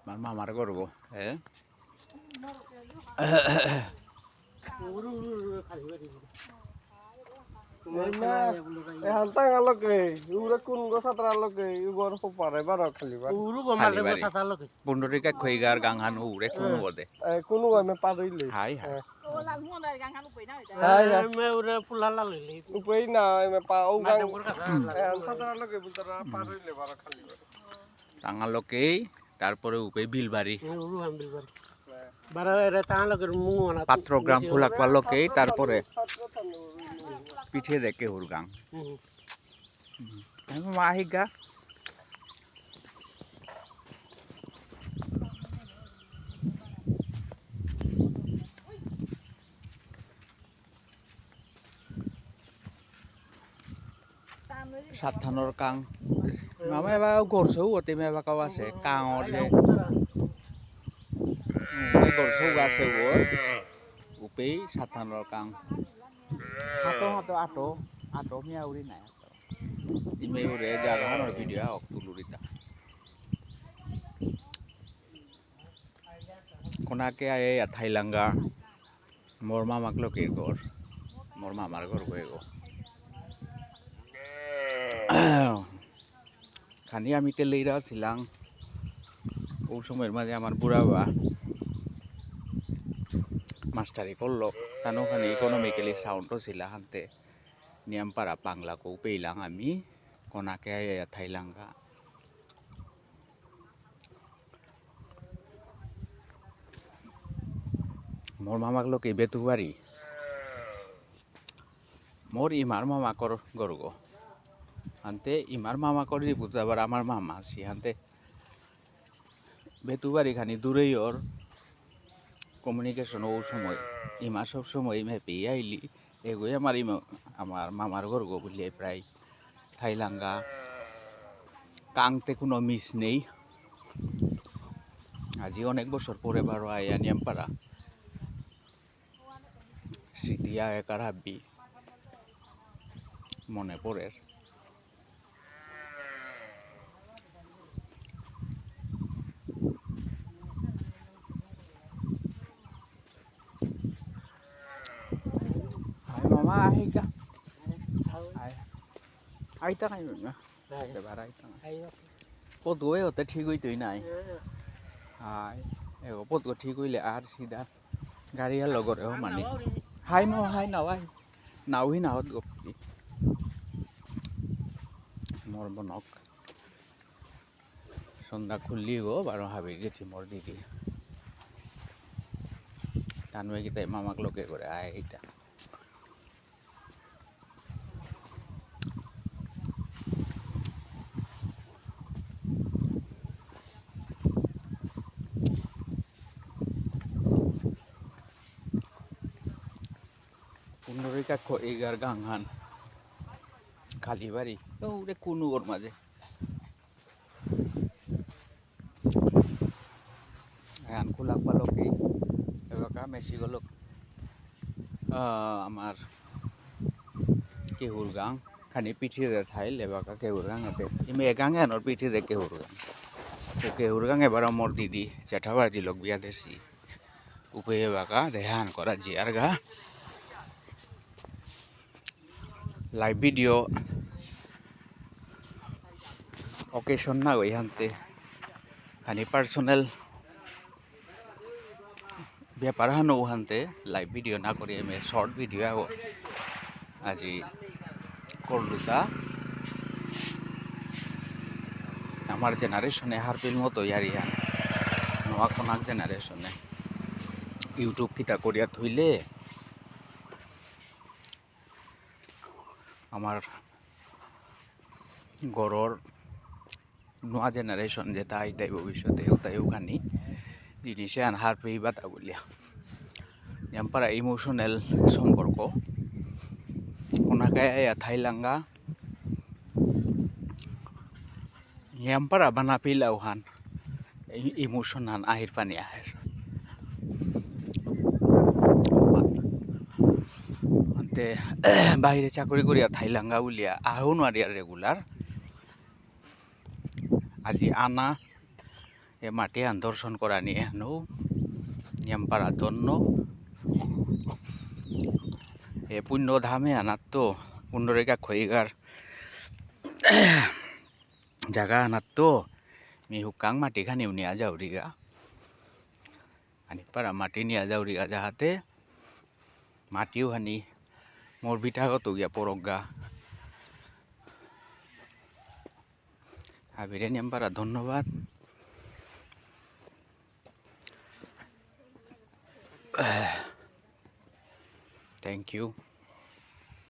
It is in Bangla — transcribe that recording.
মামার করব হ্যাঁ পুন্ডরিকা খৈগার গাংহান উড়ে কোনো বদে হাই হাই টাঙ্গালকেই তারপরে উপে বিলবাড়ি পাত্রগ্রাম ফুলাকপালকেই তারপরে পিছিয়ে দেখে হুরগাং আহিগা সাতথানৰ কাং মামা এবাৰ গৰচৌ অতি মেবা কাও আছে কাঙৰ যে গৰচৌ আছে উপেই সাতথানৰ কাং আটো মিয়াউৰি নাই ইমে উৰে জাগানৰ ভিডিঅ' অক্তুলুৰিতা কোনাকে আয়ে থাইলাঙ্গা মোর মামাক লোকের ঘর মোর মামার ঘর গয়ে গো খানি আমি তেলেইরা ছিলাম ওই সময়ের মাঝে আমার বুড়া বা মাস্টারি করলো তানো খানি ইকোনমিক্যালি সাউন্ডও ছিল হানতে নিয়ামপাড়া পাংলাকো পেইলাম আমি কোনাকে আয়া থাইলাঙ্গা মোর মামাক লোকে বেতুবাড়ি মোর ইমার মামাকর গর্গ হানতে ইমার মামাকর রিপুত আবার আমার মামা আছি হানতে বেতুবাড়ি খানি দূরেই ওর কমিউনিকেশন ও সময় ইমা সব সময় ইমে পেয়ে আইলি এগোই আমার আমার মামার গর্গ বললে প্রায় থাইলাঙ্গা কাংতে কোনো মিস নেই আজি অনেক বছর পরে বারো আয়া নিয়ামপাড়া স্মৃতি একার হাব্বি মনে পড়ে মামা আহিকা আইতা খাই না এবার আইতা পদুয়ে হতে ঠিক হইতই নাই হাই এগো পদু ঠিক হইলে আর সিধা গাড়ি আর লগরেও মানে হাই মো হাই নাওয়াই নাওহি নাওত গপি মোর বনক সন্ধ্যা খুললি গো বারো হাবি গেছি মোর দিদি টানুয়ে গিয়ে মামাক লোকে করে আয় এইটা পুনরিকা খইগার গাংহান কালীবাড়ি ওরে কোনো ওর মাঝে এখন খোলাক পালকেই এবার মেসি গেল আমার কেহুর গাং খানি পিঠিয়ে থাইল এবার কেহুর গাং এতে ইমে গাং এনর পিঠিয়ে কেহুর গাং তো কেহুর গাং এবার আমার দিদি চেঠাবাজি লোক বিয়া দেশি উপে বাকা দেহান করা জিয়ার গা লাইভ ভিডিও অকেশন না ওই হানতে খানি পার্সোনাল ব্যাপার হানো হানতে লাইভ ভিডিও না করি আমি শর্ট ভিডিও আগো আজি করলুতা আমার জেনারেশনে হারপিল মতো ইয়ারিয়া নোয়া কোনাক জেনারেশনে ইউটিউব কিতা করিয়া থইলে আমার গড়র নোয়া জেনারেশন যেটা আইতাই ভবিষ্যতে তাই ওখানে জিনিসে আনহার পেয়ে বাতা বলিয়া নিয়ামপাড়া ইমোশনাল সম্পর্ক ওনাকে থাইলাঙ্গা নিয়ামপাড়া বানা পেলা ওখান ইমোশনাল আহির পানি আহের আনতে বাইরে চাকরি করিয়া থাইলাঙ্গা বলিয়া আহও নোৱাৰি রেগুলার আজি আনা এ মাটি আন দর্শন করা নিয়ে নো নিয়ামপাড়া ধন্য এ পুণ্য ধামে আনার তো পুণ্যরেখা খইগার জায়গা আনার তো মি হুকাং মাটি খানিও নিয়ে যাওরিগা আনি পারা মাটি নিয়ে যাওরিগা যাহাতে মাটিও হানি মোর বিঠাগত গিয়া পরগা আবিরে নিয়ামপাড়া ধন্যবাদ থ্যাংক ইউ